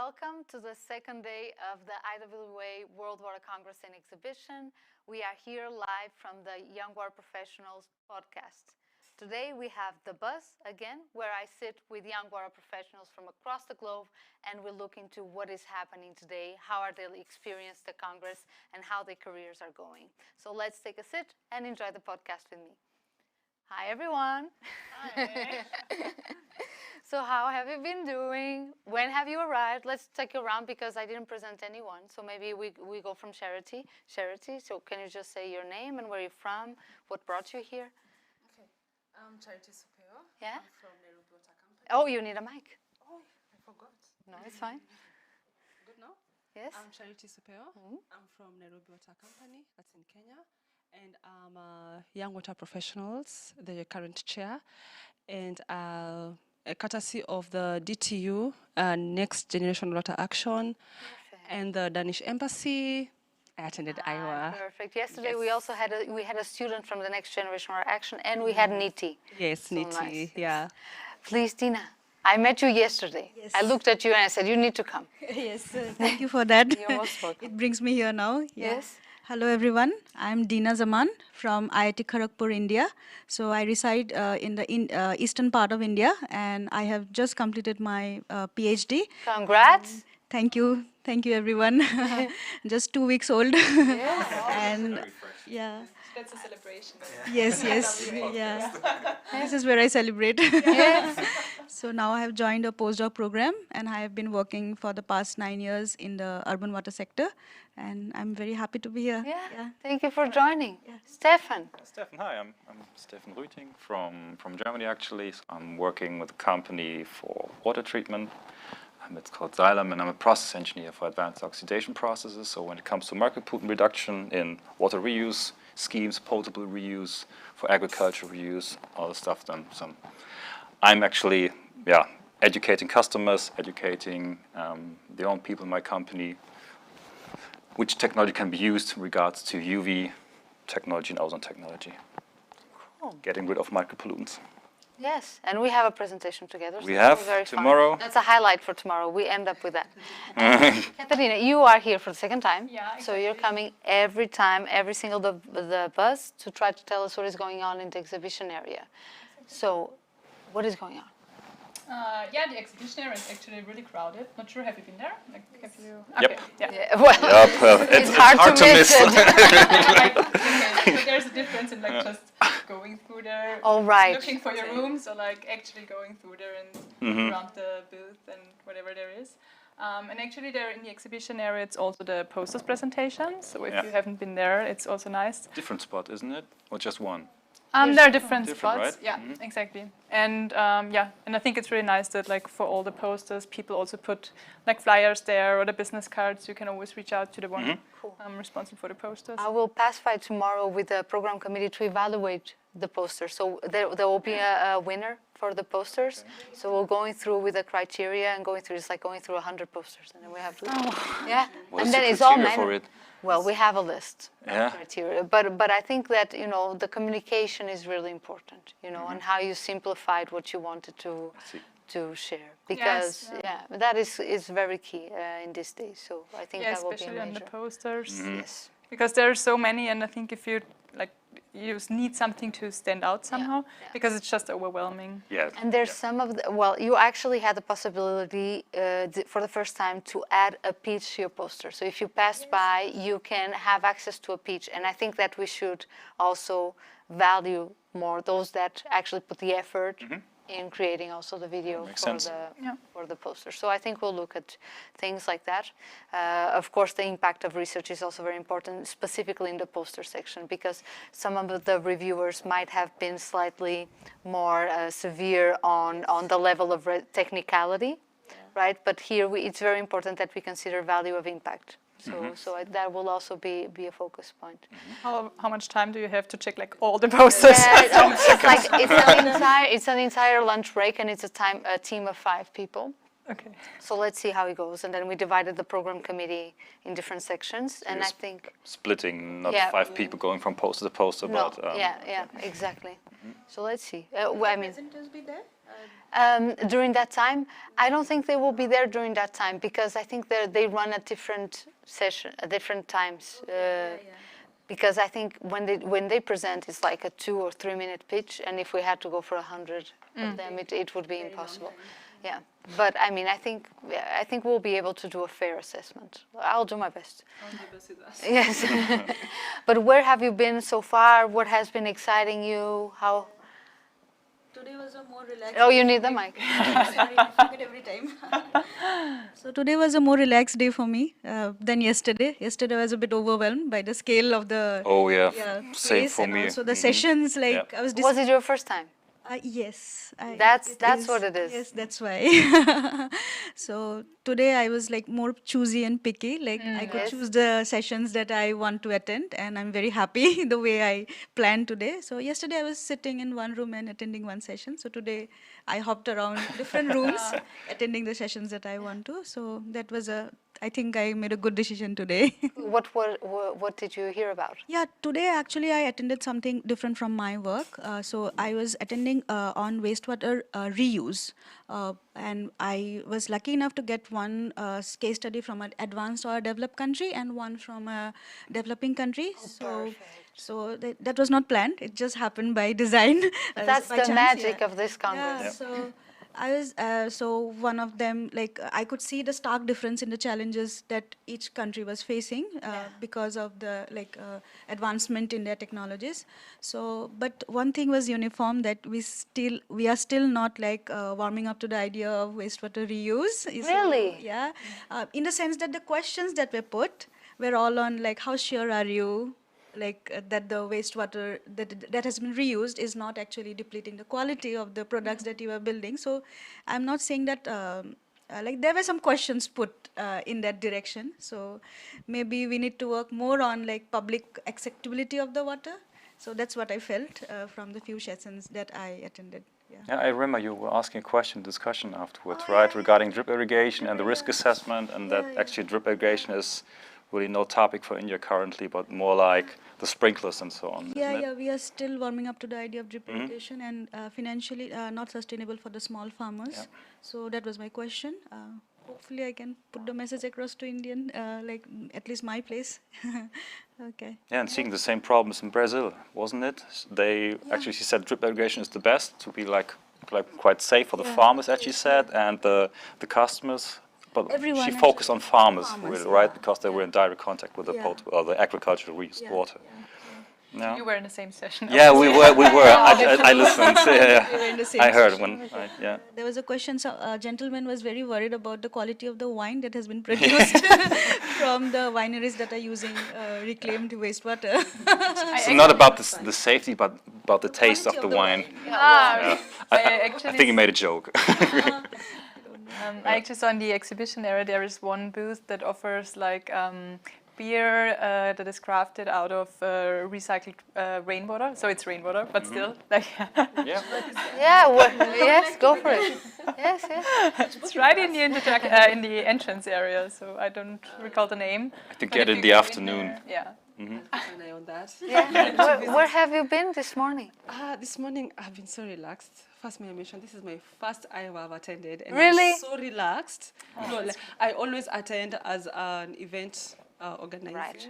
Welcome to the second day of the IWA World Water Congress and Exhibition. We are here live from the Young Water Professionals podcast. Today we have the buzz again, where I sit with young water professionals from across the globe and we look into what is happening today, how are they experiencing the Congress, and how their careers are going. So let's take a sit and enjoy the podcast with me. Hi everyone. Hi. So how have you been doing? When have you arrived? Let's take you around because I didn't present anyone. So maybe we go from Charity. Charity, so can you just say your name and where you're from? What brought you here? Okay, I'm Charity Supeyo. Yeah? I'm from YWPDK. Oh, you need a mic. Oh, I forgot. No, it's fine. Good now? Yes? I'm Charity Supeyo. I'm from YWPDK, that's in Kenya. And I'm Young Water Professionals, the current chair. And courtesy of the DTU, Next Generation Water Action, and the Danish Embassy, I attended Iowa. Perfect. Yesterday we also had a student from the Next Generation Water Action, and we had Niti. Yes, So Niti, nice. yeah. Please, Dina. I met you yesterday. Yes. I looked at you and I said, you need to come. Yes, thank you for that. You're most welcome. It brings me here now. Yeah. Yes. Hello everyone, I'm Dina Zaman from IIT Kharagpur, India. So I reside in the eastern part of India and I have just completed my PhD. Congrats. Thank you everyone. Just 2 weeks old. Yes. And yeah. That's a celebration. Yes, yeah. This is where I celebrate. Yes. So now I have joined a postdoc program and I have been working for the past 9 years in the urban water sector and I'm very happy to be here. Yeah. Thank you for joining. Yeah. Steffen. Steffen, hi, I'm Steffen Rüting from Germany actually. So I'm working with a company for water treatment. It's called Xylem, and I'm a process engineer for advanced oxidation processes. So when it comes to market pollutant reduction in water reuse schemes, potable reuse, for agricultural reuse, all the stuff done. So I'm actually, educating customers, educating the own people in my company, which technology can be used in regards to UV technology and ozone technology. Cool. Getting rid of micropollutants. Yes, and we have a presentation together. We have very tomorrow. Fun. That's a highlight for tomorrow. We end up with that. Katharina, you are here for the second time. Yeah, exactly. So you're coming every time, every single the bus to try to tell us what is going on in the exhibition area. So, what is going on? Yeah, the exhibition area is actually really crowded. Not sure, have you been there? Like, have you? Yep. Okay, yeah. Well, it's hard to miss it. So there's a difference in like just going through there, looking for your room, so like actually going through there and around the booth and whatever there is. And actually there in the exhibition area it's also the posters presentation, so if you haven't been there it's also nice. Different spot, isn't it? Or just one? There are different spots, right? yeah, exactly. And and I think it's really nice that like for all the posters, people also put like flyers there or the business cards. You can always reach out to the one responsible for the posters. I will pass by tomorrow with the program committee to evaluate the posters. So there will be a winner for the posters. Okay. So we're going through with the criteria and going through, it's like going through 100 posters. And then we have to, What's and then the it's all criteria for it? Well, we have a list of criteria, but I think that, the communication is really important, and how you simplified what you wanted to share, because that is very key in these days. So I think that will be a major. Especially on the posters. Yes. Because there are so many, and I think if you you need something to stand out somehow, because it's just overwhelming. Yeah. And there's some of you actually had the possibility for the first time to add a pitch to your poster. So if you pass by, you can have access to a pitch. And I think that we should also value more those that actually put the effort in creating also the video for the poster. So I think we'll look at things like that. Of course, the impact of research is also very important, specifically in the poster section, because some of the reviewers might have been slightly more severe on the level of technicality, right? But here it's very important that we consider value of impact. So that will also be a focus point. How much time do you have to check like all the posters? It's an entire lunch break, and it's a team of 5 people. Okay. So let's see how it goes, and then we divided the program committee in different sections, and I think splitting, not 5 people going from poster to poster, no, but exactly. So let's see. I mean, Presenters be there? during that time. I don't think they will be there during that time because I think they run at different times. Because I think when they present, it's like a 2 or 3 minute pitch, and if we had to go for 100 of them, it would be impossible. Yeah, but I mean, I think we'll be able to do a fair assessment. I'll do my best. I'll do my best with us. Yes. But where have you been so far? What has been exciting you? How? Today was a more relaxed. Oh, you need the mic. Sorry, I forget every time. So today was a more relaxed day for me than yesterday. Yesterday I was a bit overwhelmed by the scale of the Same place for and me. also the sessions. Like I was. Was it your first time? Yes. That's what it is. Yes, that's why. So today I was like more choosy and picky. Like I could choose the sessions that I want to attend, and I'm very happy the way I planned today. So yesterday I was sitting in one room and attending one session. So today I hopped around different rooms, attending the sessions that I want to. So that was I think I made a good decision today. What did you hear about? Yeah, today actually I attended something different from my work. So I was attending on wastewater reuse. And I was lucky enough to get one case study from an advanced or developed country and one from a developing country. So that was not planned. It just happened by design. That's by the chance, magic of this Congress. Yeah, so I was so one of them, like I could see the stark difference in the challenges that each country was facing because of the advancement in their technologies. So, but one thing was uniform, that we are still not warming up to the idea of wastewater reuse. Really? Yeah, in the sense that the questions that were put were all on how sure are you that the wastewater that has been reused is not actually depleting the quality of the products that you are building. So I'm not saying that there were some questions put in that direction. So maybe we need to work more on public acceptability of the water. So that's what I felt from the few sessions that I attended. Yeah, I remember you were asking a discussion afterwards, right, regarding drip irrigation and the risk assessment, and that actually drip irrigation is really no topic for India currently, but more like the sprinklers and so on. Yeah, we are still warming up to the idea of drip irrigation and financially not sustainable for the small farmers. Yeah. So that was my question. Hopefully I can put the message across to Indian, at least my place. Okay. Yeah, and seeing the same problems in Brazil, wasn't it? Actually, she said drip irrigation is the best to be quite safe for the farmers, as she said, and the customers. But she focused on farmers, really, right? Because they were in direct contact with the agricultural water. No? You were in the same session. Yeah, we were. I listened. We were in the same I heard session. There was a question. So a gentleman was very worried about the quality of the wine that has been produced from the wineries that are using reclaimed wastewater. So not about the safety, but about the taste of the wine. I think he made a joke. I actually saw in the exhibition area there is one booth that offers beer that is crafted out of recycled rainwater. So it's rainwater, but still yes, go for it. Yes. It's right in the entrance area. So I don't recall the name. To get in the afternoon. Yeah. An eye on that. Yeah. Where have you been this morning? This morning I've been so relaxed. First, may I mention this is my first IWA I've attended, and really? I'm so relaxed. I always attend as an event organizer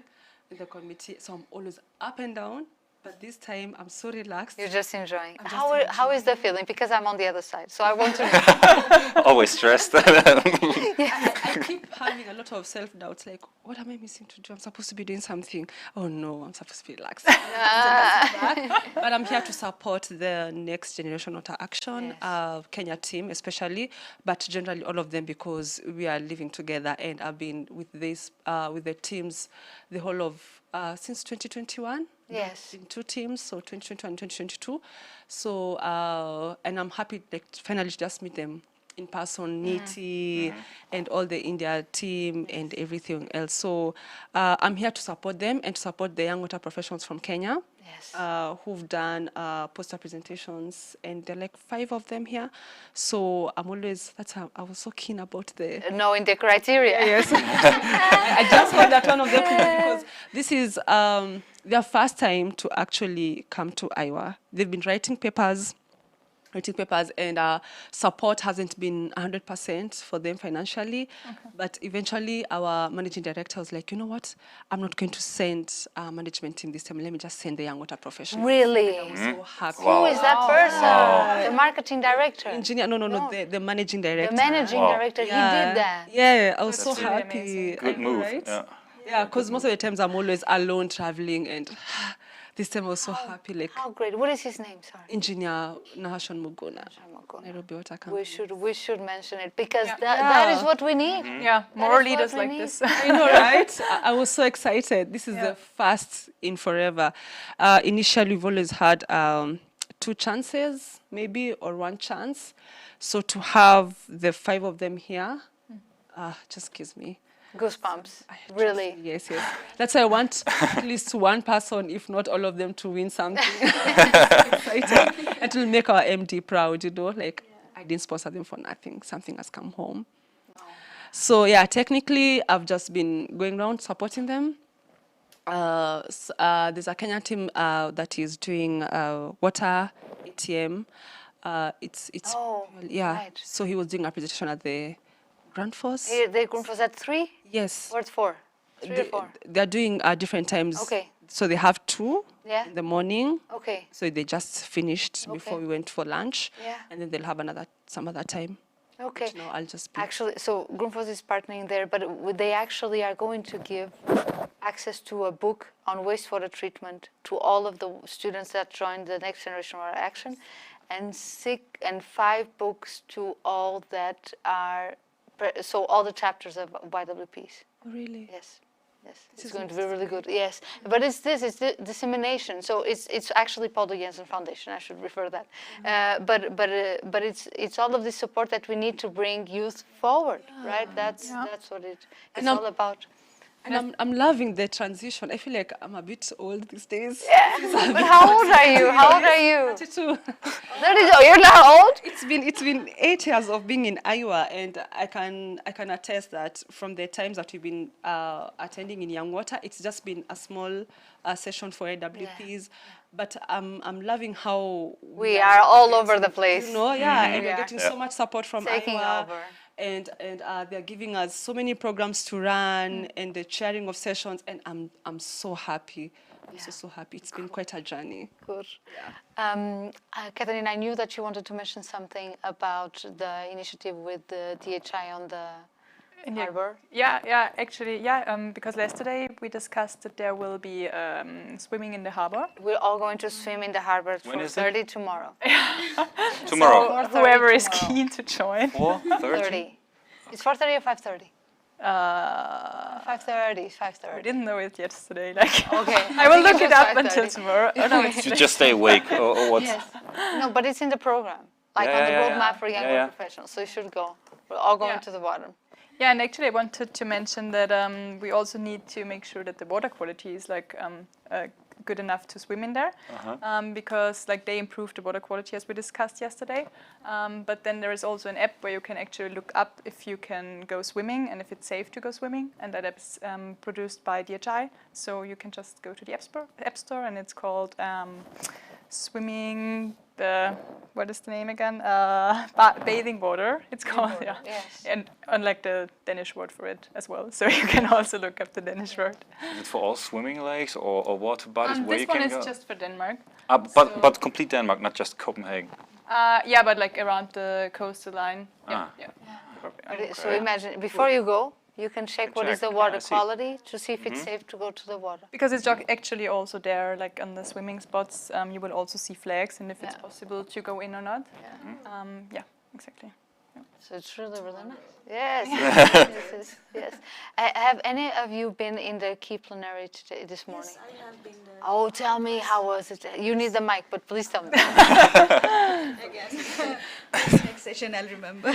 in the committee, so I'm always up and down. But this time I'm so relaxed. You're just enjoying. How is the feeling? Because I'm on the other side, so I want to know. Always stressed. I keep having a lot of self-doubts, what am I missing to do? I'm supposed to be doing something. Oh no, I'm supposed to be relaxed. But I'm here to support the next generation water action, Kenya team especially, but generally all of them, because we are living together, and I've been with with the teams the whole of since 2021. Yes. In 2 teams, so 2021 and 2022. So, and I'm happy to finally just meet them in person, Niti, and all the India team and everything else. So I'm here to support them and to support the young water professionals from Kenya. Yes. Who've done poster presentations, and there are 5 of them here. So I'm always, I was so keen about knowing the criteria. Yes. I just heard that one of them, because this is their first time to actually come to IWA. They've been writing papers writing papers, and support hasn't been 100% for them financially. But eventually, our managing director was like, you know what? I'm not going to send management team this time. Let me just send the young water professional. Really? I was so happy. Who is that person? The marketing director? Engineer? No. The managing director. The managing director, he did that. Yeah, I was so really happy. amazing. Good move. Right? Yeah. Yeah, because most of the times I'm always alone traveling, and this time I was so happy. Like How great. What is his name? Sorry. engineer Nahashon Muguna, Shamako. Nairobi Water Company. We should mention it because that is what we need. Yeah, more is what leaders we like need. this. I know, right? I was so excited. This is the first in forever. Initially, we've always had 2 chances, maybe, or 1 chance. So to have the 5 of them here, just gives me Goosebumps. Really. yes. That's why I want at least 1 person, if not all of them, to win something. Excited. It will make our MD proud, you know. Like I didn't sponsor them for nothing. Something has come home. So yeah, technically, I've just been going around supporting them. There's a Kenyan team that is doing water ATM. It's right. So he was doing a presentation at the Grand Force. Here, the group was at 3? Yes. Or it's 4? 3 or 4? They're doing different times. Okay. So they have 2 Yeah. in the morning. Okay. So they just finished before Okay. we went for lunch. Yeah. And then they'll have some other time. Okay. No, I'll just be. Actually, so Grundfos is partnering there, but they actually are going to give access to a book on wastewater treatment to all of the students that joined the Next Generation Water Action, and 5 books to all that are, so all the chapters of YWPs. Oh, really? Yes. It's going to be really good. Yes, but it's the dissemination. So it's actually Paul de Jensen Foundation. I should refer that. But it's all of the support that we need to bring youth forward, right? That's what it's all about. And I'm loving the transition. I feel like I'm a bit old these days. Yeah. But how old are you? How old are you? 32. 30. Oh, you're not old. It's been 8 years of being in IWA, and I can attest that from the times that we've been attending in Young Water, it's just been a small session for YWPs. But I'm loving how we are all over the place. You know, and We we're are. getting so much support from Taking IWA. over. And they're giving us so many programs to run and the chairing of sessions, and I'm so happy. I'm so happy. It's been quite a journey. Good. Katharina, I knew that you wanted to mention something about the initiative with the DHI on the harbor. Because yesterday we discussed that there will be swimming in the harbor. We're all going to swim in the harbor at 4:30 tomorrow. Tomorrow. So whoever is tomorrow. keen to join. 4:30. It's 4:30 or 5:30? 5:30. I didn't know it yesterday. Okay. I will think look it it was up 5:30. until tomorrow. Oh, no, it's To just stay awake or what? Yes. No, but it's in the program, like on the roadmap for young professionals. So you should go. We're all going to the bottom. Yeah, and actually I wanted to mention that we also need to make sure that the water quality is good enough to swim in there, because they improved the water quality as we discussed yesterday. But then there is also an app where you can actually look up if you can go swimming and if it's safe to go swimming, and that app is produced by DHI. So you can just go to the App Store, and it's called Swimming. What is the name again? Bathing water. It's called, Yes. and unlike the Danish word for it as well. So you can also look up the Danish word. Is it for all swimming lakes or water bodies where This you one can is go? just for Denmark. But complete Denmark, not just Copenhagen. But around the coastal line. So imagine, before you go, you can check what is the water I see. quality to see if it's safe to go to the water. Because it's actually also there, on the swimming spots, you will also see flags and if it's possible to go in or not. Exactly. So it's really, really nice. Yes. Yes. Have any of you been in the key plenary this morning? Yes, I have been there. Oh, tell me, how was it? You need the mic, but please tell me. Again, next session I'll remember.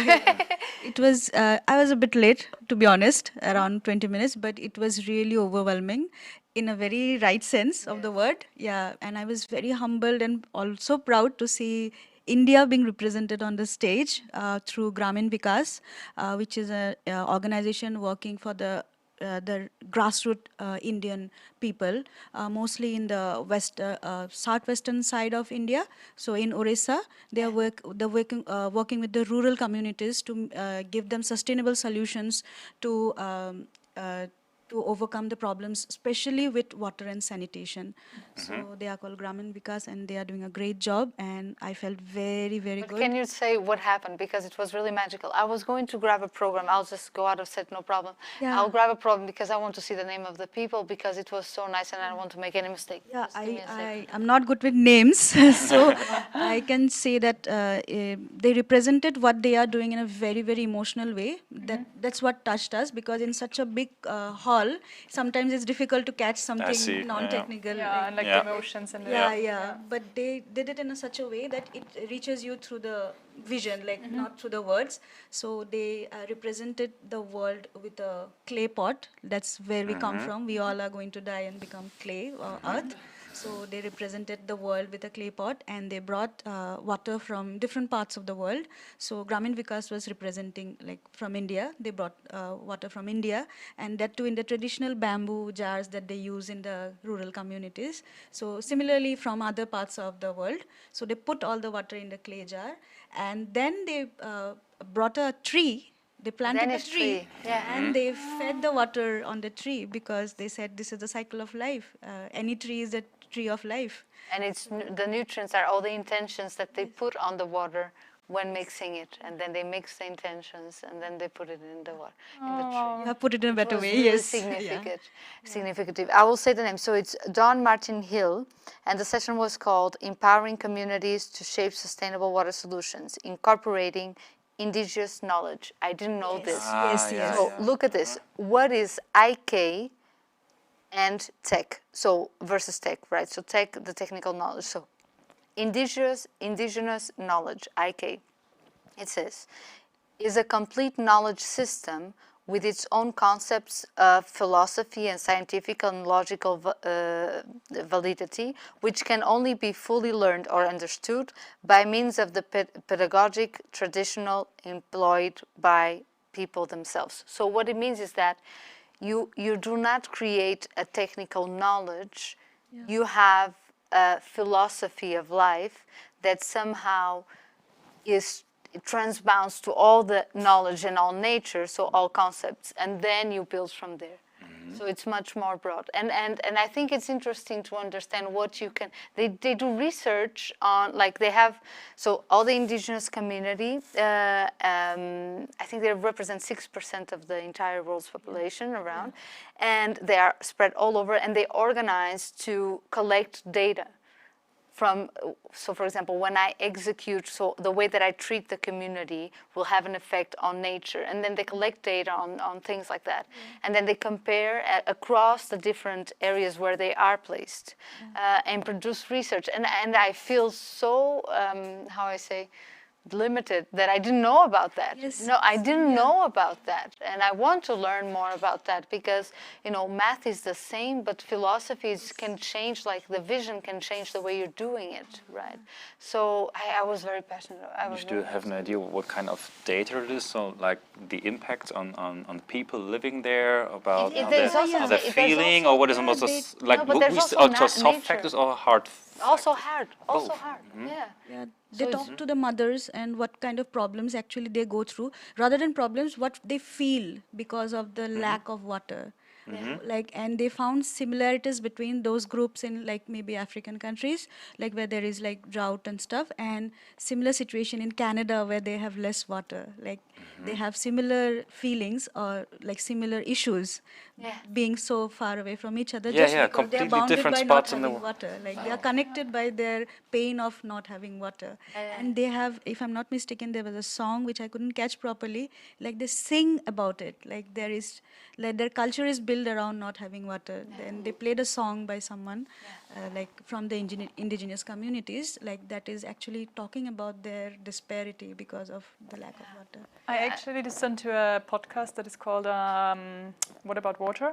It was, I was a bit late, to be honest, around 20 minutes, but it was really overwhelming in a very right sense of the word. Yeah, and I was very humbled and also proud to see India being represented on the stage through Gramin Vikas, which is an organization working for the the grassroots Indian people, mostly in the southwestern side of India. So in Orissa, they're working with the rural communities to give them sustainable solutions to overcome the problems, especially with water and sanitation. So they are called Gramin Vikas, and they are doing a great job, and I felt very, very But good. can you say what happened? Because it was really magical. I was going to grab a program. I'll just go out of set, no problem. Yeah. I'll grab a program because I want to see the name of the people because it was so nice and I don't want to make any mistake. Yeah, Just give me a sec. I'm not good with names, so I can say that they represented what they are doing in a very, very emotional way. That's what touched us, because in such a big hall, sometimes it's difficult to catch see, something yeah. non-technical. Yeah, and like Yeah. the emotions and the Yeah. But they did it in such a way that it reaches you through the vision, like not through the words. So they represented the world with a clay pot. That's where we come from. We all are going to die and become clay or earth. So they represented the world with a clay pot, and they brought water from different parts of the world. So Gramin Vikas was representing, like, from India. They brought water from India, and that too in the traditional bamboo jars that they use in the rural communities. So similarly from other parts of the world. So they put all the water in the clay jar, and then they brought a tree. They planted a Danish tree, tree, yeah. and they fed the water on the tree, because they said this is the cycle of life. Any tree is a tree of life. And it's the nutrients are all the intentions that they put on the water when mixing it, and then they mix the intentions, and then they put it in the water, in the tree. You have put it in a It better was way, really yes. significant. I will say the name. So it's Don Martin Hill, and the session was called "Empowering Communities to Shape Sustainable Water Solutions: Incorporating Indigenous Knowledge." I didn't know this. Yes. So look at this. What is IK and tech? So versus tech, right? So tech, the technical knowledge. So indigenous knowledge, IK. It says, is a complete knowledge system with its own concepts of philosophy and scientific and logical validity, which can only be fully learned or understood by means of the pedagogic traditional employed by people themselves. So what it means is that you do not create a technical knowledge, you have a philosophy of life that somehow is transbounds to all the knowledge and all nature, so all concepts, and then you build from there. So it's much more broad. And I think it's interesting to understand what you can, they do research on, like they have, so all the indigenous community, I think they represent 6% of the entire world's population around, and they are spread all over, and they organize to collect data. So for example, when I execute, so the way that I treat the community will have an effect on nature, and then they collect data on things like that, and then they compare across the different areas where they are placed, and produce research, and I feel so, how I say, limited that I didn't know about that. Yes. No, I didn't know about that, and I want to learn more about that, because math is the same, but philosophies can change, like the vision can change the way you're doing it, right? So I was very passionate. Do you have an idea what kind of data it is? So like the impact on people living there, about how there's they're, also- how they're there's feeling, also- or what is the yeah, most they- like no, but there's also soft nature. factors or hard? Also factors? hard, Both. yeah. Yeah, they talk to the mothers and what kind of problems actually they go through, rather than problems, what they feel because of the lack of water. Like, and they found similarities between those groups in, like, maybe African countries, like where there is like drought and stuff, and similar situation in Canada where they have less water. Like they have similar feelings or like similar issues, being so far away from each other, Yeah, just yeah, because they are completely bounded different by not spots in the having water. Like they are connected by their pain of not having water. And they have, if I'm not mistaken, there was a song which I couldn't catch properly, like they sing about it, like there is, like their culture is build around not having water. Then they played a song by someone, like from the indigenous communities, like that is actually talking about their disparity because of the lack of water. I actually listened to a podcast that is called What About Water?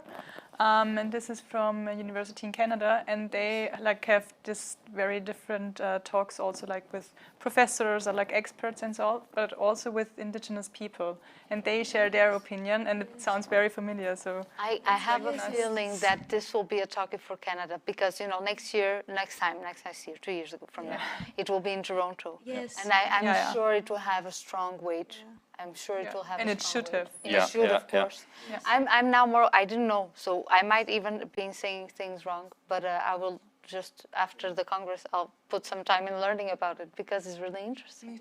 And this is from a university in Canada, and they like have this very different talks also like with professors or like experts and so on, but also with indigenous people, and they share their opinion, and it sounds very familiar. So I have a feeling that this will be a topic for Canada because, you know, next year, 2 years ago from now, it will be in Toronto. Yes. And I'm Yeah. sure it will have a strong weight. I'm sure it will have And a it strong should weight. have. And Yeah, it should, yeah, of course. Yeah. I'm now more, I didn't know, so I might even be saying things wrong, but I will just, after the Congress, I'll put some time in learning about it because it's really interesting.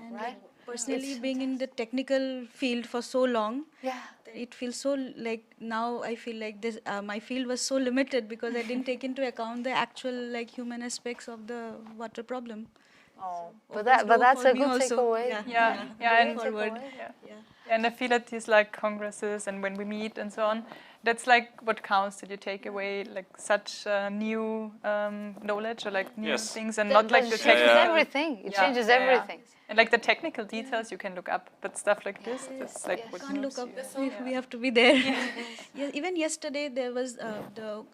And Right? personally, being in the technical field for so long, Yeah. it feels so like now I feel like this. My field was so limited because I didn't take into account the actual like human aspects of the water problem. Oh, Opens but door that's for a me good also. takeaway. Yeah, Going and forward. yeah. Yeah. And I feel at these like congresses and when we meet and so on, that's like what counts. That you take away like such new knowledge or like new Yes. things, and not like the It changes technical. everything. It Yeah, changes yeah, yeah. everything. And like the technical details you can look up, but stuff like this, that's like what Can't moves look up. you. We have to be there. Yeah, even yesterday there was the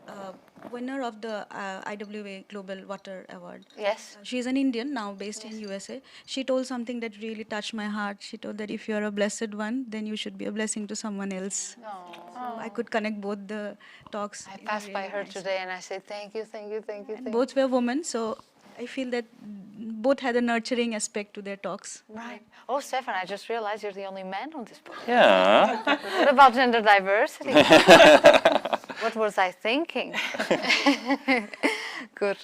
winner of the IWA Global Water Award. Yes. She's an Indian now based in USA. She told something that really touched my heart. She told that if you're a blessed one, then you should be a blessing to someone else. So I could connect both the talks. I in a passed by really her nice today and I said, thank you, thank you, thank you, way. thank you. Both were women, so I feel that both had a nurturing aspect to their talks. Right. Oh, Steffen, I just realized you're the only man on this book. Yeah. What about gender diversity? What was I thinking? Good.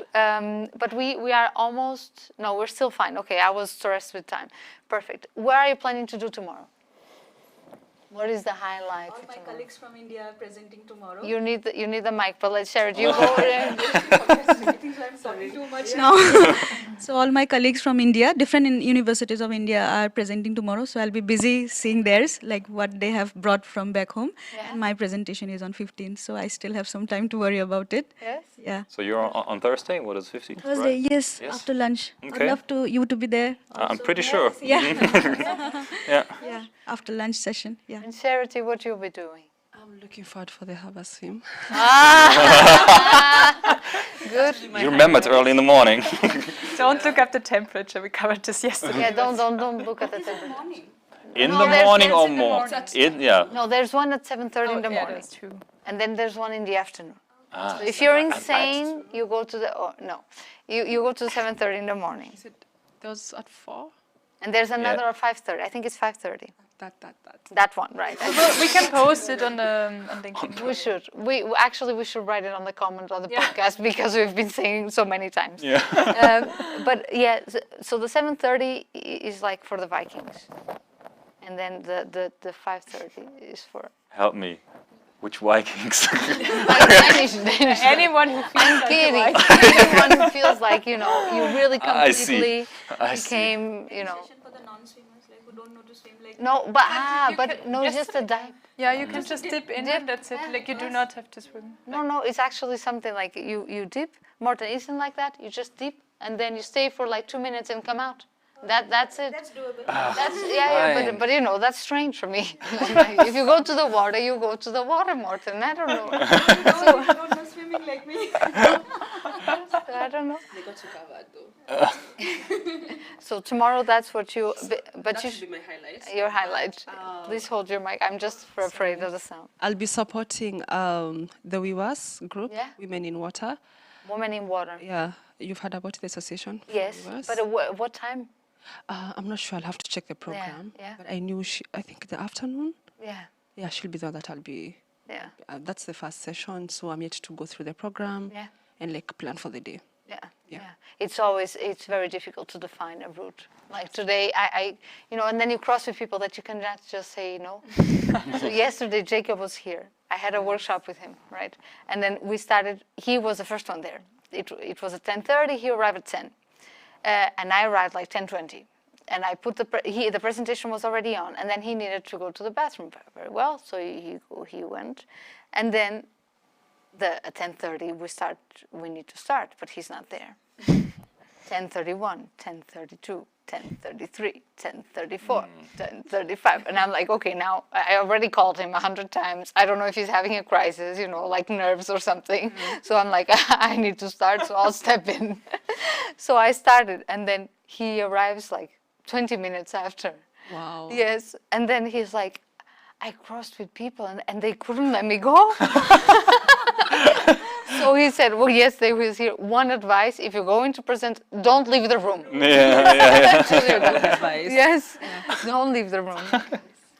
But we are almost, no, we're still fine. Okay, I was stressed with time. Perfect. Where are you planning to do tomorrow? What is the highlight for tomorrow? colleagues from India are presenting tomorrow. You need the mic, but let's share it. You go there. I'm talking too much now. So all my colleagues from India, different universities of India are presenting tomorrow. So I'll be busy seeing theirs, like what they have brought from back home. Yeah. And my presentation is on 15th, so I still have some time to worry about it. Yes? Yeah. So you're on Thursday? What is 15? Thursday, right? yes, Yes. after lunch. Okay. I'd love you to be there. I'm pretty sure. Yeah. Yeah. Yeah. After lunch session. Yeah. And Charity, what you'll be doing? I'm looking forward for the harbor swim. Good. You remembered early in the morning. Don't look up the temperature. We covered this yesterday. Yeah, don't look at the temperature. In No, the there's morning one or in the more? morning. Yeah. No, there's one at 7:30 in the Oh, yeah, morning. that's true. And then there's one in the afternoon. Ah. So if you're insane, you go to the, you go to 7:30 in the morning. Is it those at 4? And there's another at 5:30. I think it's 5:30. That. That one, right. We can post it on LinkedIn. We should. We should write it on the comment on the podcast because we've been saying so many times. Yeah. But yeah, so the 7:30 is like for the Vikings. And then the 5:30 is for Help me. Which Vikings? Danish. Anyone who feels I'm like kidding. Anyone who feels like, you really I see. completely I see. became, For the non-swimmers, like who don't know to swim, like No, but no, just a dive. Yeah, you can just dip in and that's it. Like you do not have to swim. No, it's actually something like you dip. Morten, isn't like that? You just dip and then you stay for like 2 minutes and come out. That's it. that's doable. That's Fine. but that's strange for me. If you go to the water, you go to the water, Morten. I don't know. You don't know swimming like me. I don't know. They got you covered though. So tomorrow, that's what you. But That you. should be my highlight. Your highlight. Please hold your mic. I'm just afraid of the sound. I'll be supporting the WWS group, Yeah. Women in Water. Women in water. Yeah, you've heard about the association? for Yes, WWS? but at what time? I'm not sure. I'll have to check the program. yeah. But I think the afternoon. Yeah, Yeah, she'll be there. That I'll be. yeah, That's the first session, so I'm yet to go through the program yeah. and like plan for the day. Yeah. It's very difficult to define a route. Like today, I and then you cross with people that you cannot just say no. So yesterday, Jacob was here. I had a workshop with him, right? And then we started. He was the first one there. It was at 10:30. He arrived at 10, and I arrived like 10:20. and I put the presentation was already on, and then he needed to go to the bathroom very well, so he went, and then at 10:30 we need to start, but he's not there. 10:31, 10:32, 10:33, 10:34, 10:35, and I'm like, okay, now I already called him 100 times. I don't know if he's having a crisis, you know, like nerves or something. So I'm like, I need to start, so I'll step in. So I started, and then he arrives like 20 minutes after. Wow. Yes, and then he's like, I crossed with people, and they couldn't let me go. So he said, well, yes, they will hear. One advice, if you're going to present, don't leave the room. Advice. Yes, don't leave the room.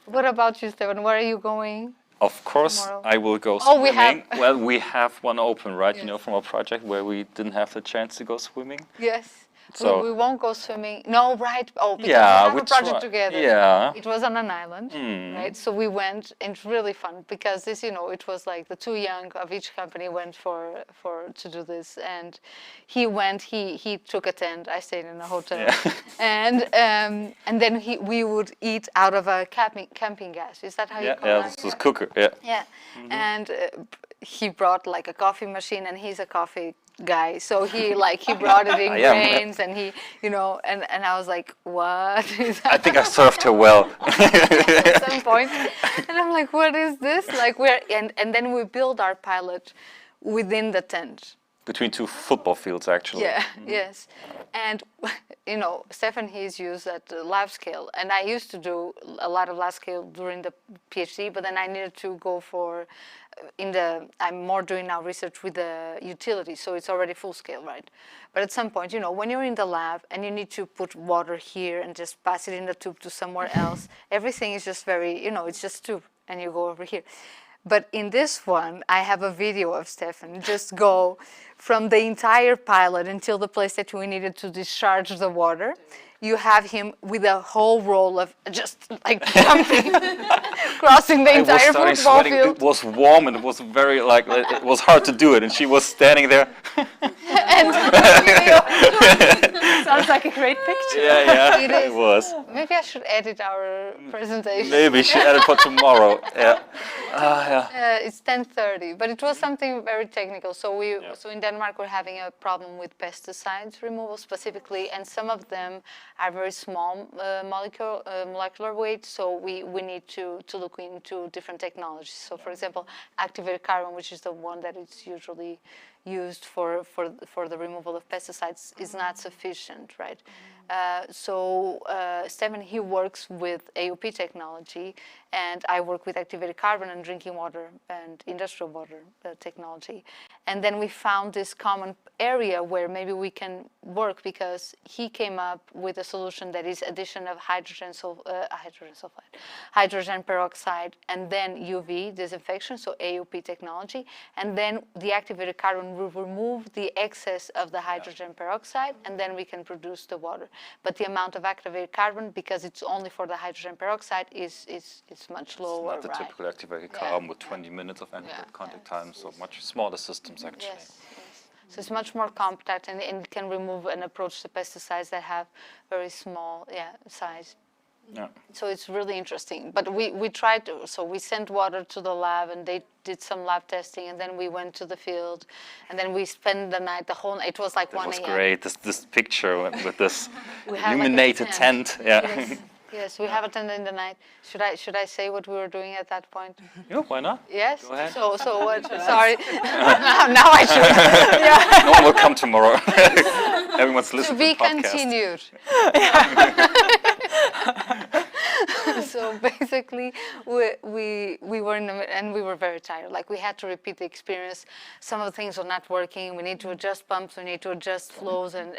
What about you, Steffen? Where are you going? Of course, Tomorrow. I will go Oh, we swimming. have- Well, we have one open, right? You Yes. know, from our project where we didn't have the chance to go swimming. Yes. So- we won't go swimming. No, right. Oh, because Yeah, we have we a project try- together. yeah. It was on an island, right? So we went, and it's really fun because this, you know, it was like the two young of each company went to do this, and he went. He took a tent. I stayed in a hotel, and then we would eat out of a camping gas. Is that how you call Yeah, it? this was cooker. Yeah. Yeah, and he brought like a coffee machine, and he's a coffee guy, so he brought it in I am. grains, and he, you know, and I was like, what is I think I served her well. at some point, and I'm like, what is this? Like and then we build our pilot within the tent. Between two football fields, actually. Yeah, yes. And, you know, Steffen, he's used at the lab scale. And I used to do a lot of lab scale during the PhD, but then I needed to go I'm more doing now research with the utility, so it's already full scale, right? But at some point, you know, when you're in the lab and you need to put water here and just pass it in the tube to somewhere else, everything is just very, you know, it's just tube, and you go over here. But in this one, I have a video of Steffen just go from the entire pilot until the place that we needed to discharge the water. You have him with a whole roll of just like jumping, crossing the I was entire starting football sweating. field. It was warm and it was very it was hard to do it, and she was standing there. Sounds like a great picture. Yeah, It it is. was. Maybe I should edit our presentation. Maybe she added for tomorrow. Yeah. Yeah. It's 10:30, but it was something very technical. So so in Denmark we're having a problem with pesticides removal specifically, and some of them are very small molecular weight. So we need to look into different technologies. So for example, activated carbon, which is the one that is usually used for the removal of pesticides, is not sufficient, right? Steffen, he works with AUP technology, and I work with activated carbon and drinking water and industrial water technology. And then we found this common area where maybe we can work, because he came up with a solution that is addition of hydrogen peroxide, and then UV disinfection, so AUP technology, and then the activated carbon will remove the excess of the hydrogen peroxide, and then we can produce the water. But the amount of activated carbon, because it's only for the hydrogen peroxide, is much lower, Not the right? typical activated carbon with 20 minutes of contact time, so much smaller systems actually. Yes. So it's much more compact, and it can remove and approach the pesticides that have very small size. Yeah. So it's really interesting. But we tried to, so we sent water to the lab, and they did some lab testing, and then we went to the field, and then we spent the night, the whole night. It was like 1 It a.m. was great, this picture with this We had like a illuminated tent. Yeah. Yes. Yes, we have a tent in the night. Should I say what we were doing at that point? Yeah, why not? Yes. Go ahead. So what? Sorry. now I should. No one will come tomorrow. Everyone's To listening be to the podcast. continued. So basically, we were in the, and we were very tired. Like, we had to repeat the experience. Some of the things were not working. We need to adjust pumps. We need to adjust flows, and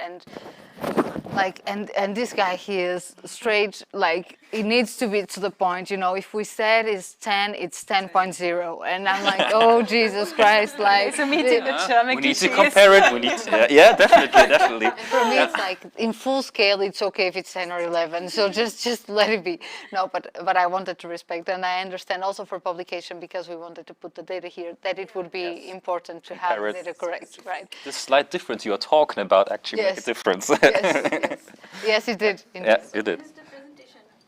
this guy, he is straight. Like, it needs to be to the point. You know, if we said it's 10, it's 10.0, and I'm like, oh Jesus Christ! Like, So meeting the German We need to cliches. compare it. We need to, yeah, definitely. for me, it's like in full scale, it's okay if it's 10 or 11. So just let it be. No, but I wanted to respect, and I understand also for publication, because we wanted to put the data here, that it would be important to have Compare the it. data correct, right? This slight difference you are talking about actually make a Yes. difference. Yes, Yes, you did. Yeah, you did.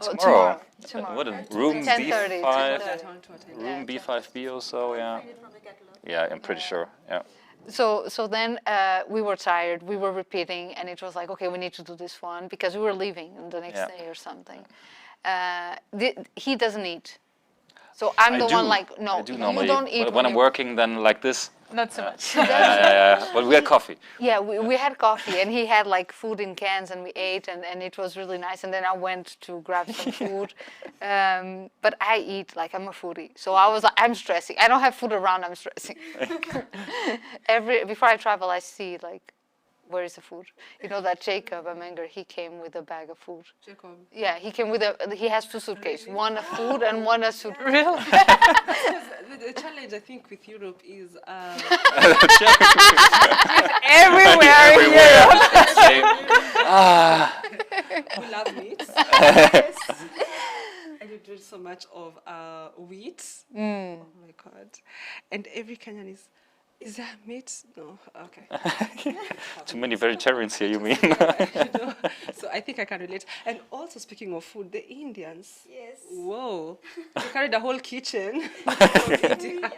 Oh, Tomorrow. Tomorrow. What room 10:30. B5? Room B5B or so, yeah. Yeah, I'm pretty sure, yeah. So then we were tired. We were repeating, and it was like, okay, we need to do this one because we were leaving the next Yeah. day or something. He doesn't eat, so I'm the one like, no, I do you normally, don't eat when I'm you- working, then like this. Not so much. Yeah. But we had coffee. Yeah, we had coffee, and he had like food in cans, and we ate, and it was really nice. And then I went to grab some food, but I eat like I'm a foodie, so I was like, I'm stressing. I don't have food around, I'm stressing. Before I travel, I see like, where is the food? You know that Jacob Amanger, he came with a bag of food. Jacob. Yeah, he came with he has 2 suitcases, one of food and one of suit. Really? The challenge, I think, with Europe is Everywhere. Same. we love meat. And we do so much of wheat. Oh my God. And every Kenyan is there meat? No, okay. Too many vegetarians here, you mean? You know, so I think I can relate. And also speaking of food, the Indians. Yes. Whoa, they carried a whole kitchen. The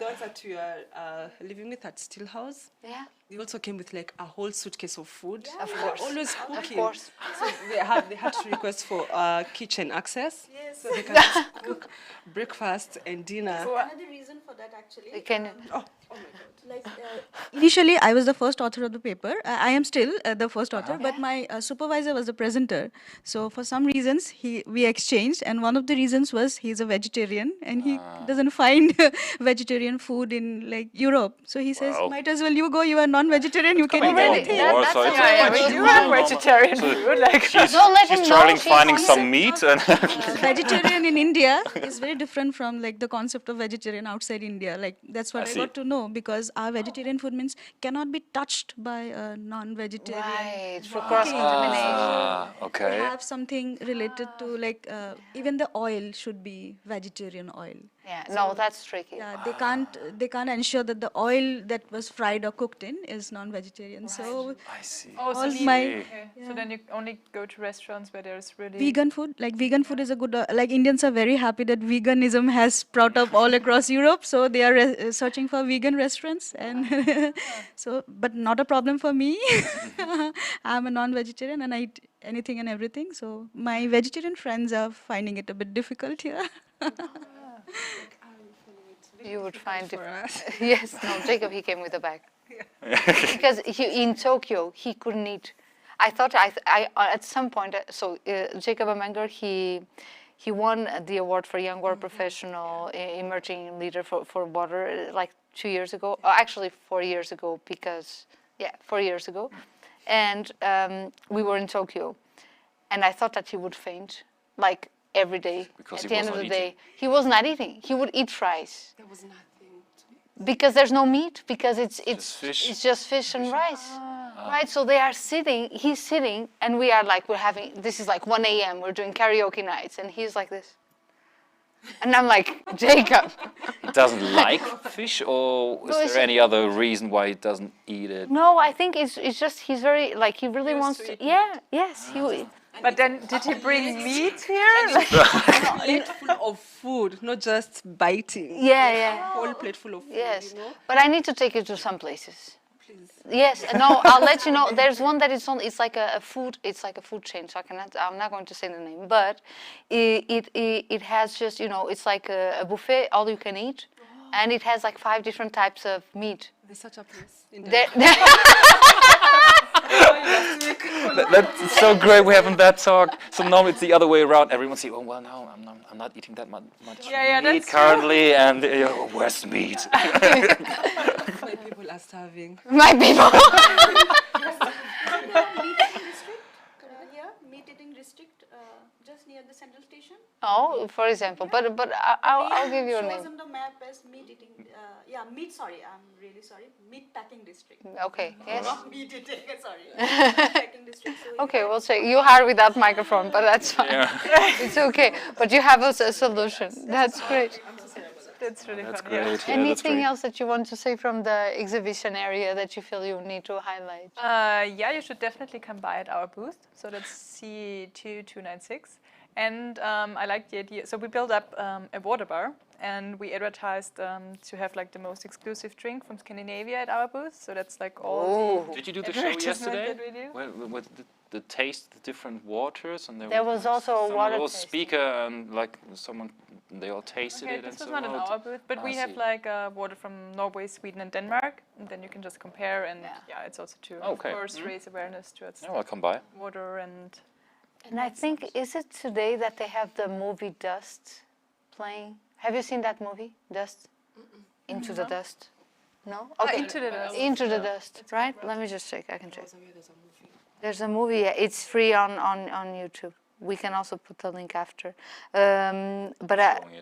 ones that we are living with at Still House, Yeah, they also came with like a whole suitcase of food. of They're course. always Of cooking. course. So they had to request for kitchen access. Yes. So they can just cook breakfast and dinner. Another reason for that actually. They can. Oh my God. Like initially, I was the first author of the paper. I am still the first author, but my supervisor was the presenter. So for some reasons, we exchanged, and one of the reasons was he's a vegetarian and he doesn't find vegetarian food in like Europe. So he says, Wow. "Might as well you go. You are non-vegetarian. You can eat Coming on anything." board, That's so a it's very quite good We huge do have normal. vegetarian So food. Like, She's, Don't let she's him trying know finding she's some meat and Vegetarian in India is very different from like the concept of vegetarian outside India. Like that's what I I, see. got to know because our vegetarian food means cannot be touched by a non-vegetarian. Right, for cross-contamination. They okay. have something related to like even the oil should be vegetarian oil. Yeah, no, that's tricky. Yeah, they can't ensure that the oil that was fried or cooked in is non-vegetarian. So I see. oh, so all you- my okay. So then you only go to restaurants where there's really vegan food, like vegan food is a good like Indians are very happy that veganism has sprout up all across Europe, so they are searching for vegan restaurants and so but not a problem for me. I'm a non-vegetarian and I eat anything and everything, so my vegetarian friends are finding it a bit difficult here. You would find for us. Yes, no, Jacob, he came with a bag. Because in Tokyo, he couldn't eat. I thought at some point, Jacob Amanger, he won the award for Young Water Professional Emerging Leader for water like 2 years ago. Actually, 4 years ago, because, 4 years ago. And we were in Tokyo. And I thought that he would faint, like every day. Because at he the end was of the not day, he was not eating. He would eat fries. There was nothing. Because there's no meat, because it's fish. it's just fish and rice, right? So they are sitting, he's sitting, and we are like, this is like 1 a.m., we're doing karaoke nights, and he's like this. And I'm like, Jacob. He doesn't like fish, or is No, it's- there any other reason why he doesn't eat it? No, I think it's just, he's very, like, he really Used wants to to, eating. yes, he. But then, did he bring meat here? Like, Plate full of food, not just biting. Yeah, Whole plate full of food. yes. You know? But I need to take you to some places. Please. Yes, no, I'll let you know. There's one that is on. It's like a food. It's like a food chain. So I'm not going to say the name, but it has just it's like a buffet, all you can eat, and it has like 5 different types of meat. There's such a place in There, That's so great we're having that talk. So normally it's the other way around. Everyone say, oh, well, no, I'm not eating that much Yeah, meat that's true. currently, and where's the meat? My people are starving. my people. Meat eating district just near the central station. Oh, for example, but I'll give you a Shows name. on the map as meat eating. I'm really sorry. Meat packing district. Okay. Yes. Not meat eating. Sorry. Meat packing district. So Okay, we'll check. You are without microphone, but that's fine. Yeah. It's okay. But you have a solution. That's great. It's really That's funny. yeah. great. Yeah, that's Anything great. else that you want to say from the exhibition area that you feel you need to highlight? Yeah, you should definitely come by at our booth. So that's C2296. And I like the idea. So we built up a water bar, and we advertised to have like the most exclusive drink from Scandinavia at our booth. So that's like all Oh. Did you do the the show advertisement yesterday? that we do. With the taste, the different waters, and There was also a someone water was tasting. speaker and like someone they all tasted Okay, it. this and was not in our booth, but we have see. like water from Norway, Sweden, and Denmark, and then you can just compare. And Yeah. yeah, it's also to Okay. of course raise awareness towards Yeah, I'll come by. water and. And I think, is it today that they have the movie Dust playing? Have you seen that movie, Dust? Into the Dust? No? Okay. Into the Dust. Into the Dust, right? Let me just check, I can check. There's a movie, yeah, it's free on YouTube. We can also put the link after. But Showing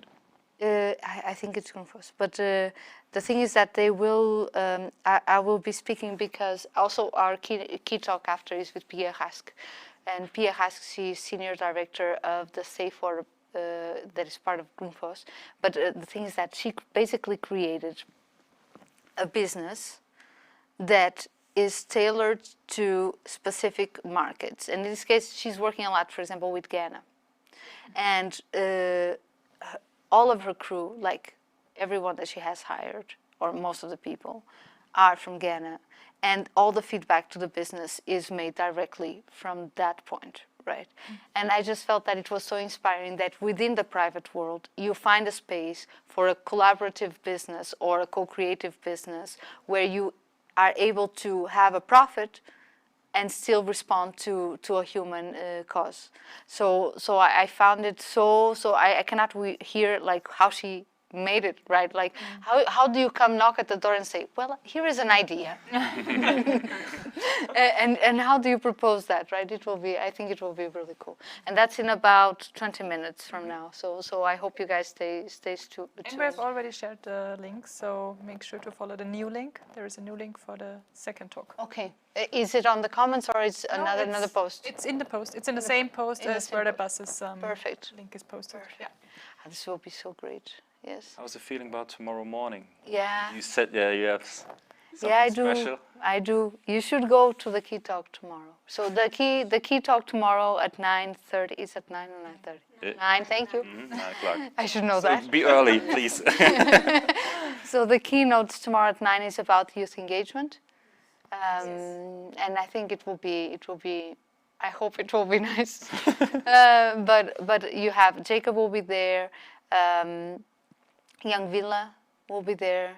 it. I think it's Grundfos. But the thing is that they will, I will be speaking because also our key talk after is with Pia Rask. And Pia Rask, she's senior director of the Safe Water that is part of Grundfos. But the thing is that she basically created a business that is tailored to specific markets. And in this case, she's working a lot, for example, with Ghana. And all of her crew, like everyone that she has hired, or most of the people, are from Ghana. And all the feedback to the business is made directly from that point, right? And I just felt that it was so inspiring that within the private world, you find a space for a collaborative business or a co-creative business where you are able to have a profit and still respond to a human cause. So I found it so I cannot hear like how she made it, right? Like how do you come knock at the door and say, well, here is an idea, and how do you propose that, right? It will be, I think it will be really cool, and that's in about 20 minutes from now. So I hope you guys stay tuned. And we have already shared the link, so make sure to follow the new link. There is a new link for the second talk. Okay, is it on the comments or is No, another post? It's in the post. It's in the same post in the as same where the post. buses Perfect. link is posted. Yeah. This will be so great. Yes. How's the feeling about tomorrow morning? Yeah. You said you have something Yeah, I do. special. I do. You should go to the key talk tomorrow. So the key talk tomorrow at 9:30. Is it 9 or 9:30? 9. Thank you. 9 o'clock. I should know So that. be early, please. So the keynotes tomorrow at 9 is about youth engagement, and I think it will be. I hope it will be nice. But you have Jacob will be there. Young Villa will be there.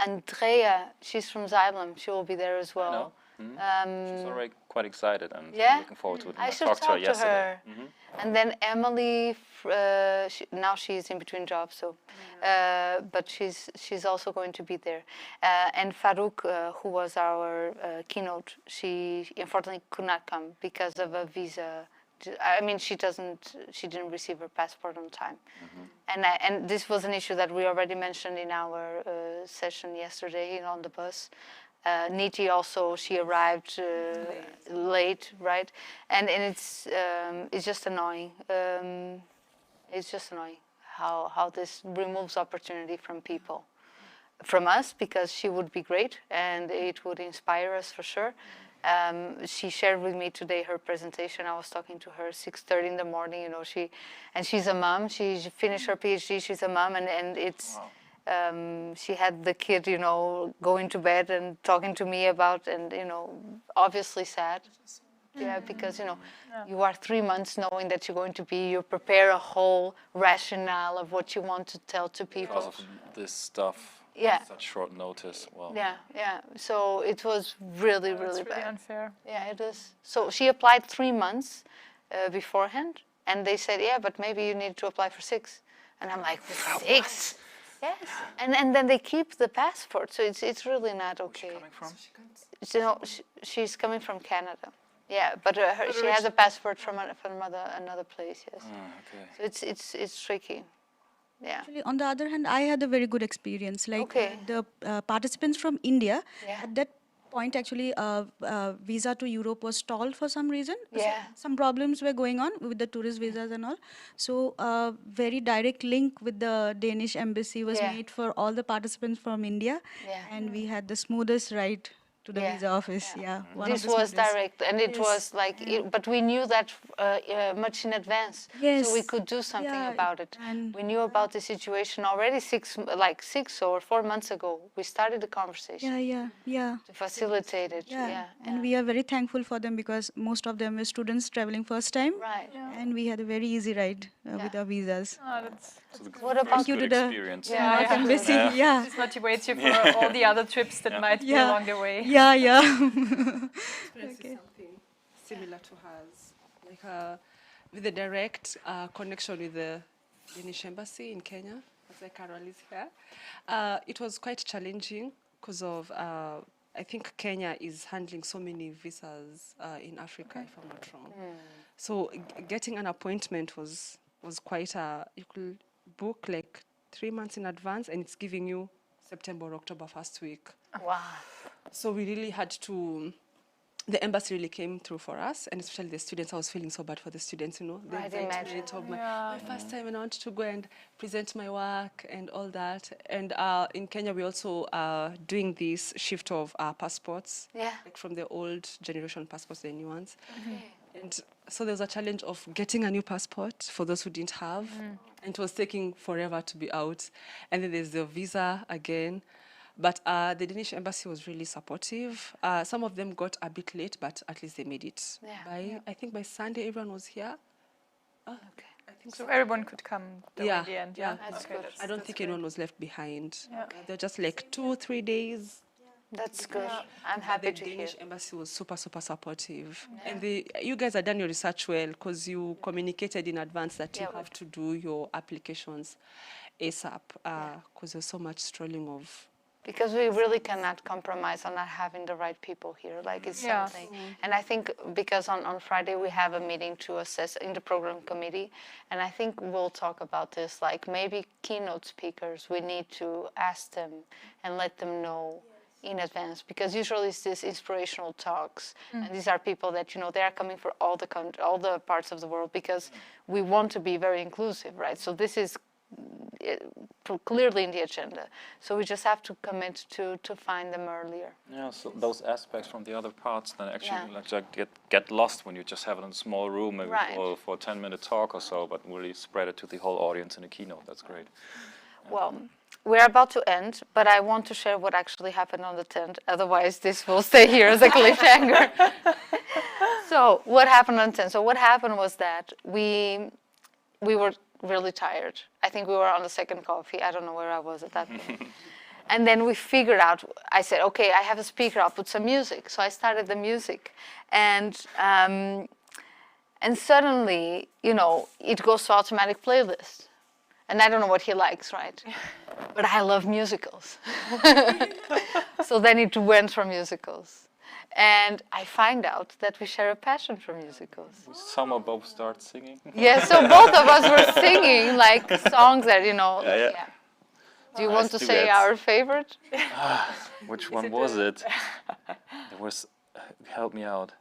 Andrea, she's from Xylem. She will be there as well. No. She's already quite excited and Yeah? looking forward to it. I should talked to her talk to yesterday. her. And then Emily, now she's in between jobs, so but she's also going to be there. And Farouk, who was our keynote, she unfortunately could not come because of a visa. I mean, she didn't receive her passport on time, and this was an issue that we already mentioned in our session yesterday on the bus. Niti also, she arrived late, right? And it's just annoying. It's just annoying how this removes opportunity from people, from us, because she would be great and it would inspire us for sure. She shared with me today her presentation. I was talking to her 6:30 in the morning. You know, she's a mom. She finished her PhD. She's a mom, and it's. Wow. She had the kid, you know, going to bed and talking to me about, and you know, obviously sad. Yeah, because you know, you are 3 months knowing that you're going to be. You prepare a whole rationale of what you want to tell to people. Because of this stuff. Yeah. Such short notice. Well. Yeah. So it was really, It's really really bad. unfair. Yeah, it is. So she applied 3 months beforehand, and they said, yeah, but maybe you need to apply for 6. And I'm like, 6? Yes. And then they keep the passport, so it's really not okay. Where's she coming from? So, you know, she's coming from Canada. Yeah, but she has a passport from another place. Yes. Okay. So it's tricky. Yeah. Actually, on the other hand, I had a very good experience. Like Okay. the participants from India, Yeah. at that point actually, visa to Europe was stalled for some reason. Yeah. Some problems were going on with the tourist visas and all. So very direct link with the Danish embassy was Yeah. made for all the participants from India. Yeah. And we had the smoothest ride to the Yeah. visa office. Yeah, one This of the was smoothest. direct, and it Yes. was like, but we knew that much in advance, so we Yes. could do something Yeah, about it. and- We knew about the situation already 6 or 4 months ago. We started the conversation Yeah. to facilitate it. Yeah, and we are very thankful for them because most of them were students traveling first time. Right. And we had a very easy ride with our visas. Oh, that's So the What first about you good to the- experience. Yeah, North yeah. Embassy, yeah. This motivates you for all the other trips that might be Yeah. along the way. Yeah. Experience is something similar to hers, like with the direct connection with the Danish embassy in Kenya. That's why Carol is here. It was quite challenging because of I think Kenya is handling so many visas in Africa, if I'm not wrong. So getting an appointment was quite you could book like 3 months in advance, and it's giving you September or October first week. Wow. So we really had to, the embassy really came through for us, and especially the students. I was feeling so bad for the students, you know. The I'd imagine. excitement of my first time, and I wanted to go and present my work and all that. And in Kenya, we also are doing this shift of passports, Yeah. like from the old generation passports to the new ones. And so there was a challenge of getting a new passport for those who didn't have, and it was taking forever to be out. And then there's the visa again. But the Danish embassy was really supportive. Some of them got a bit late, but at least they made it. Yeah. I think by Sunday, everyone was here. Okay. I think So everyone could come though Yeah, in the end. yeah. That's Okay, good. I don't think anyone was left behind. Yeah. They're just like 2-3 days. That's good. I'm The happy to hear. Danish embassy was super, super supportive. And you guys have done your research well because you communicated in advance that you have to do your applications ASAP because there's so much strolling of. Because we really cannot compromise on not having the right people here. Like it's Yeah. something. And I think because on Friday we have a meeting to assess in the program committee. And I think we'll talk about this, like maybe keynote speakers, we need to ask them and let them know in advance, because usually it's these inspirational talks, and these are people that, you know, they are coming from all the parts of the world, because we want to be very inclusive, right? So this is clearly in the agenda. So we just have to commit to find them earlier. Yeah, so those aspects from the other parts then actually get lost when you just have it in a small room, maybe Right. for a 10-minute talk or so, but really spread it to the whole audience in a keynote. That's great. Well, we're about to end, but I want to share what actually happened on the tent. Otherwise, this will stay here as a cliffhanger. So what happened on the tent? So what happened was that we were really tired. I think we were on the second coffee. I don't know where I was at that point. And then we figured out, I said, okay, I have a speaker, I'll put some music. So I started the music. And suddenly, you know, it goes to automatic playlist. And I don't know what he likes, right? But I love musicals. So then it went for musicals. And I find out that we share a passion for musicals. We somehow both start singing. Yeah, so both of us were singing like songs that, you know. Yeah. Do you want to Nice say duets. our favorite? Which one was it? There was, help me out.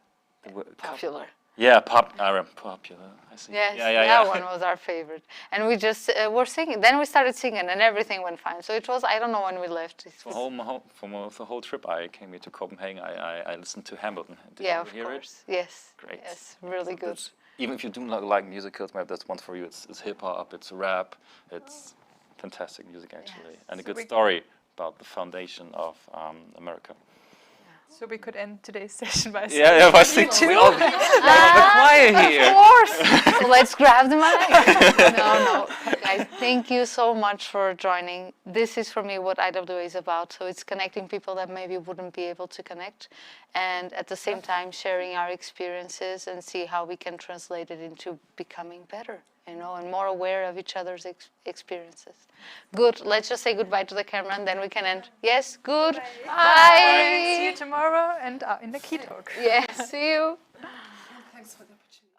There were, Popular. yeah, popular. I see. Yes, yeah. that one was our favorite. And we just were singing. Then we started singing and everything went fine. So it was, I don't know when we left. It was, For the whole trip I came here to Copenhagen, I listened to Hamilton. Did yeah, you of ever hear course. Yes. Great. Yes, really good. That's- even if you do not like musicals, maybe that's one for you. It's hip hop, it's rap, it's fantastic music actually, and a good story about the foundation of America. So we could end today's session by Yeah, I think we all have a choir Of here. course. So let's grab the mic. No. Guys, thank you so much for joining. This is for me what IWA is about. So it's connecting people that maybe wouldn't be able to connect, and at the same time sharing our experiences and see how we can translate it into becoming better, you know, and more aware of each other's experiences. Good. Let's just say goodbye to the camera and then we can end. Yes, good. Bye. See you tomorrow and in the key talk. Yes, see you. Thanks for the opportunity.